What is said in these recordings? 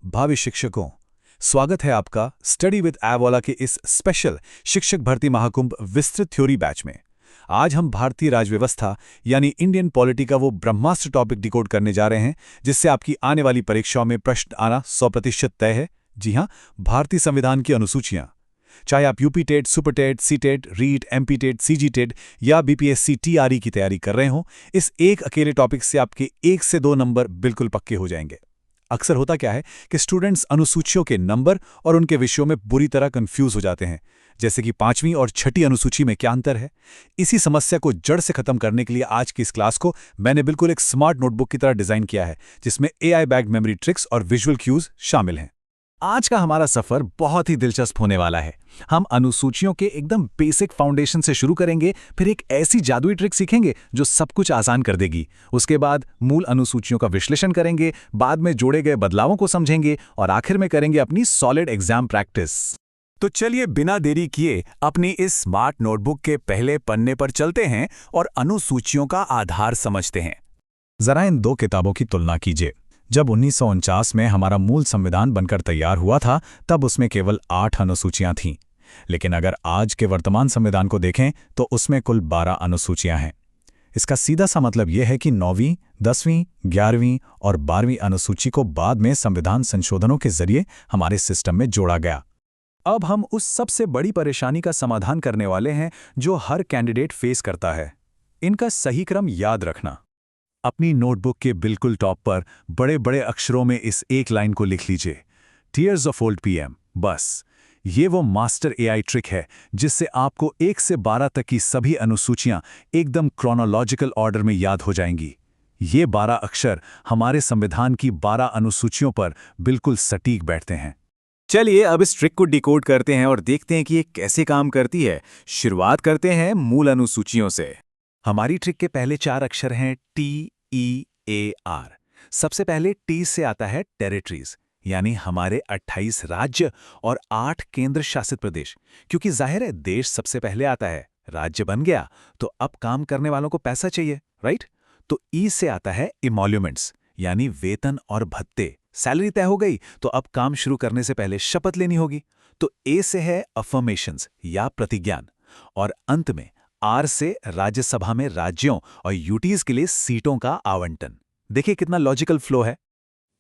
भावी शिक्षकों, स्वागत है आपका स्टडी विद एवोला के इस स्पेशल शिक्षक भर्ती महाकुंभ विस्तृत थ्योरी बैच में। आज हम भारतीय राजव्यवस्था यानी इंडियन पॉलिटी का वो ब्रह्मास्त्र टॉपिक डिकोड करने जा रहे हैं जिससे आपकी आने वाली परीक्षाओं में प्रश्न आना 100% तय है। जी हाँ, भारतीय संविधान की अनुसूचियां। चाहे आप UP TET, super TET, C TET, REET, MP TET, CG TET या बीपीएससी टीआरई की तैयारी कर रहे हों, इस एक अकेले टॉपिक से आपके 1 से 2 नंबर बिल्कुल पक्के हो जाएंगे। अक्सर होता क्या है कि स्टूडेंट्स अनुसूचियों के नंबर और उनके विषयों में बुरी तरह कंफ्यूज हो जाते हैं, जैसे कि 5वीं और 6ठी अनुसूची में क्या अंतर है। इसी समस्या को जड़ से खत्म करने के लिए आज की इस क्लास को मैंने बिल्कुल एक स्मार्ट नोटबुक की तरह डिजाइन किया है, जिसमें एआई बैग्ड मेमोरी ट्रिक्स और विजुअल क्यूज शामिल हैं। आज का हमारा सफर बहुत ही दिलचस्प होने वाला है। हम अनुसूचियों के एकदम बेसिक फाउंडेशन से शुरू करेंगे, फिर एक ऐसी जादुई ट्रिक सीखेंगे जो सब कुछ आसान कर देगी। उसके बाद मूल अनुसूचियों का विश्लेषण करेंगे, बाद में जोड़े गए बदलावों को समझेंगे और आखिर में करेंगे अपनी सॉलिड एग्जाम प्रैक्टिस। तो चलिए बिना देरी किए अपनी इस स्मार्ट नोटबुक के पहले पन्ने पर चलते हैं और अनुसूचियों का आधार समझते हैं। जरा इन 2 किताबों की तुलना कीजिए। जब 1949 में हमारा मूल संविधान बनकर तैयार हुआ था, तब उसमें केवल 8 अनुसूचियां थीं। लेकिन अगर आज के वर्तमान संविधान को देखें तो उसमें कुल 12 अनुसूचियां हैं। इसका सीधा सा मतलब यह है कि 9वीं, 10वीं, 11वीं और 12वीं अनुसूची को बाद में संविधान संशोधनों के जरिए हमारे सिस्टम में जोड़ा गया। अब हम उस सबसे बड़ी परेशानी का समाधान करने वाले हैं जो हर कैंडिडेट फेस करता है। इनका सही क्रम याद रखना। अपनी नोटबुक के बिल्कुल टॉप पर बड़े बड़े अक्षरों में इस एक लाइन को लिख लीजिए, टीयर्स ऑफ ओल्ड पीएम। बस ये वो मास्टर एआई ट्रिक है जिससे आपको 1 से 12 तक की सभी अनुसूचियां एकदम क्रोनोलॉजिकल ऑर्डर में याद हो जाएंगी। ये 12 अक्षर हमारे संविधान की 12 अनुसूचियों पर बिल्कुल सटीक बैठते हैं। चलिए अब इस ट्रिक को डिकोड करते हैं और देखते हैं कि ये कैसे काम करती है। शुरुआत करते हैं मूल अनुसूचियों से। हमारी ट्रिक के पहले 4 अक्षर हैं TEAR। सबसे पहले टी से आता है टेरिटरीज, यानी हमारे 28 राज्य और 8 केंद्र शासित प्रदेश। क्योंकि जाहिर है देश सबसे पहले आता है, राज्य बन गया तो अब काम करने वालों को पैसा चाहिए, राइट। तो ई से आता है इमोल्यूमेंट्स, यानी वेतन और भत्ते। सैलरी तय हो गई तो अब काम शुरू करने से पहले शपथ लेनी होगी। तो ए से है अफर्मेशंस या प्रतिज्ञान, और अंत में आर से राज्यसभा में राज्यों और यूटीज के लिए सीटों का आवंटन। देखिए कितना लॉजिकल फ्लो है।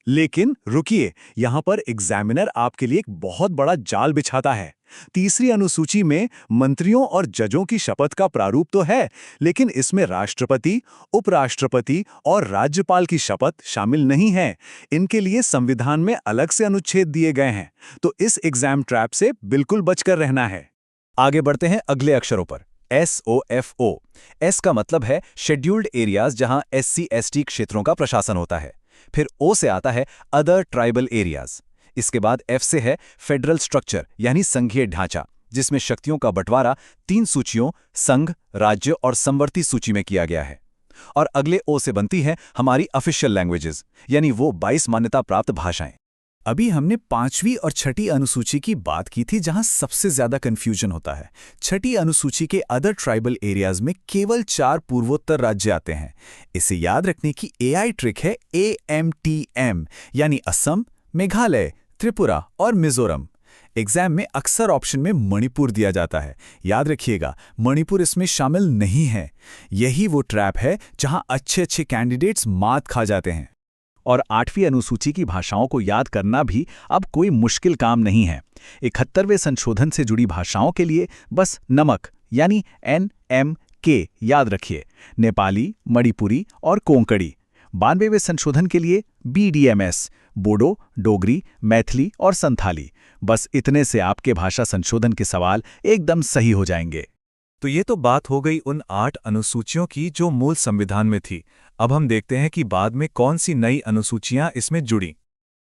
लेकिन रुकिए, यहां पर एग्जामिनर आपके लिए एक बहुत बड़ा जाल बिछाता है। तीसरी अनुसूची में मंत्रियों और जजों की शपथ का प्रारूप तो है, लेकिन इसमें राष्ट्रपति, उपराष्ट्रपति और राज्यपाल की शपथ शामिल नहीं है। इनके लिए संविधान में अलग से अनुच्छेद दिए गए हैं। तो इस एग्जाम ट्रैप से बिल्कुल बचकर रहना है। आगे बढ़ते हैं अगले अक्षरों पर। SOFO। एस का मतलब है शेड्यूल्ड एरियाज, जहां SC/ST क्षेत्रों का प्रशासन होता है। फिर ओ से आता है अदर ट्राइबल एरियाज। इसके बाद F से है फेडरल स्ट्रक्चर, यानी संघीय ढांचा, जिसमें शक्तियों का बंटवारा 3 सूचियों संघ, राज्य और समवर्ती सूची में किया गया है। और अगले ओ से बनती है हमारी ऑफिशियल लैंग्वेजेस, यानी वो 22 मान्यता प्राप्त भाषाएं। अभी हमने 5वीं और 6ठी अनुसूची की बात की थी, जहां सबसे ज्यादा कंफ्यूजन होता है। 6ठी अनुसूची के अदर ट्राइबल एरियाज में केवल 4 पूर्वोत्तर राज्य आते हैं। इसे याद रखने की एआई ट्रिक है AMTM, यानी असम, मेघालय, त्रिपुरा और मिजोरम। एग्जाम में अक्सर ऑप्शन में मणिपुर दिया जाता है। याद रखिएगा, मणिपुर इसमें शामिल नहीं है। यही वो ट्रैप है जहां अच्छे कैंडिडेट्स मात खा जाते हैं। और 8वीं अनुसूची की भाषाओं को याद करना भी अब कोई मुश्किल काम नहीं है। 71वें संशोधन से जुड़ी भाषाओं के लिए बस नमक यानी NMK याद रखिए, नेपाली, मणिपुरी और कोंकणी। 92वें संशोधन के लिए BDMS, बोडो, डोगरी, मैथिली और संथाली। बस इतने से आपके भाषा संशोधन के सवाल एकदम सही हो जाएंगे। तो ये तो बात हो गई उन 8 अनुसूचियों की जो मूल संविधान में थी। अब हम देखते हैं कि बाद में कौन सी नई अनुसूचियां इसमें जुड़ी।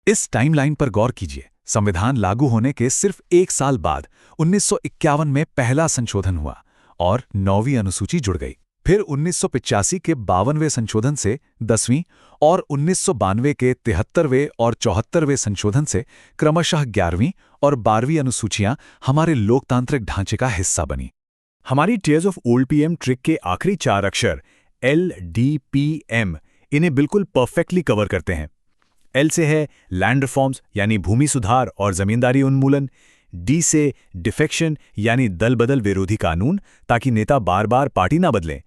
इस टाइमलाइन पर गौर कीजिए। संविधान लागू होने के सिर्फ 1 साल बाद 1951 में पहला संशोधन हुआ और 9वीं अनुसूची जुड़ गई। फिर 1985 के 52वें संशोधन से 10वीं और 1992 के 73वें और 74वें संशोधन से क्रमशः 11वीं और 12वीं अनुसूचियां हमारे लोकतांत्रिक ढांचे का हिस्सा बनी। हमारी tears of old PM trick के आखिरी 4 अक्षर LDPM इन्हें बिल्कुल परफेक्टली कवर करते हैं। एल से है लैंड रिफॉर्म्स यानी भूमि सुधार और जमींदारी उन्मूलन, डी से डिफेक्शन यानी दल बदल विरोधी कानून ताकि नेता बार बार पार्टी ना बदलें,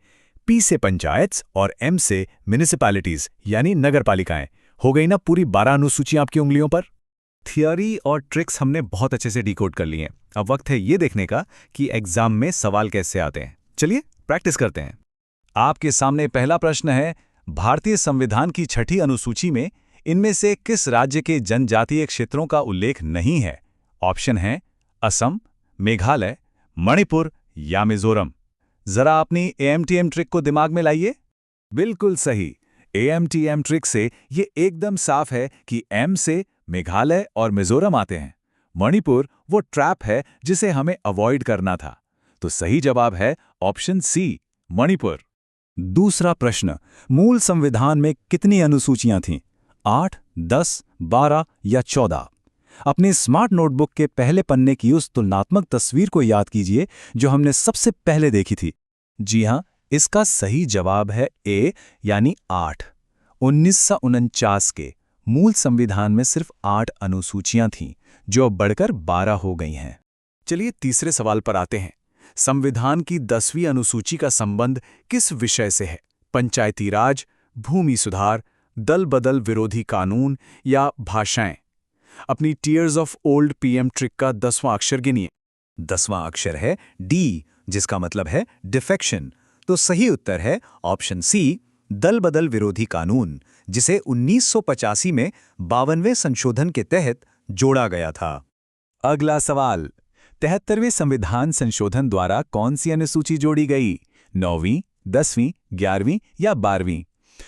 पी से पंचायत और एम से म्युनिसिपैलिटीज यानी नगरपालिकाएं। हो गई ना पूरी 12 अनुसूचियां आपकी उंगलियों पर। थियोरी और ट्रिक्स हमने बहुत अच्छे से डिकोड कर लिए हैं। अब वक्त है ये देखने का कि एग्जाम में सवाल कैसे आते हैं। चलिए प्रैक्टिस करते हैं। आपके सामने पहला प्रश्न है, भारतीय संविधान की 6ठी अनुसूची में इनमें से किस राज्य के जनजातीय क्षेत्रों का उल्लेख नहीं है? ऑप्शन हैं असम, मेघालय, मणिपुर या मिजोरम। जरा अपनी एएमटीएम ट्रिक को दिमाग में लाइए। बिल्कुल सही, एएमटीएम ट्रिक से ये एकदम साफ है कि एम से मेघालय और मिजोरम आते हैं। मणिपुर वो ट्रैप है जिसे हमें अवॉइड करना था। तो सही जवाब है ऑप्शन सी, मणिपुर। दूसरा प्रश्न, मूल संविधान में कितनी अनुसूचियां थीं? 8, 10, 12 या 14? अपने स्मार्ट नोटबुक के पहले पन्ने की उस तुलनात्मक तस्वीर को याद कीजिए जो हमने सबसे पहले देखी थी। जी हां, इसका सही जवाब है ए यानी 8। 1949 के मूल संविधान में सिर्फ 8 अनुसूचियां थीं, जो अब बढ़कर 12 हो गई हैं। चलिए तीसरे सवाल पर आते हैं। संविधान की 10वीं अनुसूची का संबंध किस विषय से है? पंचायती राज, भूमि सुधार, दल बदल विरोधी कानून या भाषाएं? अपनी tears of old PM trick का 10वां अक्षर गिनिए। 10वां अक्षर है डी, जिसका मतलब है डिफेक्शन। तो सही उत्तर है ऑप्शन सी, दल बदल विरोधी कानून, जिसे 1985 में 52वें संशोधन के तहत जोड़ा गया था। अगला सवाल, 73वें संविधान संशोधन द्वारा कौन सी अनुसूची जोड़ी गई? 9वीं, 10वीं, 11वीं या 12वीं?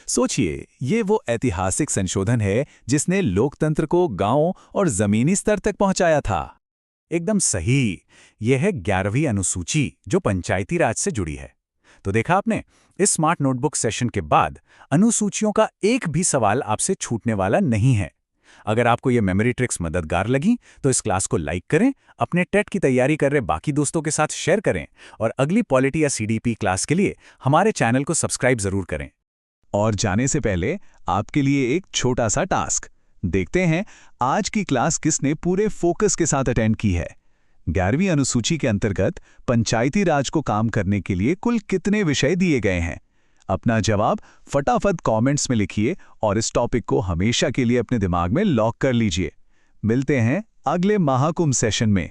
सोचिए, ये वो ऐतिहासिक संशोधन है जिसने लोकतंत्र को गांवों और जमीनी स्तर तक पहुंचाया था। एकदम सही, यह है 11वीं अनुसूची जो पंचायती राज से जुड़ी है। तो देखा आपने, इस स्मार्ट नोटबुक सेशन के बाद अनुसूचियों का एक भी सवाल आपसे छूटने वाला नहीं है। अगर आपको ये मेमोरी ट्रिक्स मददगार लगी तो इस क्लास को लाइक करें, अपने टेट की तैयारी कर रहे बाकी दोस्तों के साथ शेयर करें और अगली पॉलिटी या सीडीपी क्लास के लिए हमारे चैनल को सब्सक्राइब जरूर करें। और जाने से पहले आपके लिए एक छोटा सा टास्क। देखते हैं आज की क्लास किसने पूरे फोकस के साथ अटेंड की है। 11वीं अनुसूची के अंतर्गत पंचायती राज को काम करने के लिए कुल कितने विषय दिए गए हैं? अपना जवाब फटाफट कमेंट्स में लिखिए और इस टॉपिक को हमेशा के लिए अपने दिमाग में लॉक कर लीजिए। मिलते हैं अगले महाकुंभ सेशन में।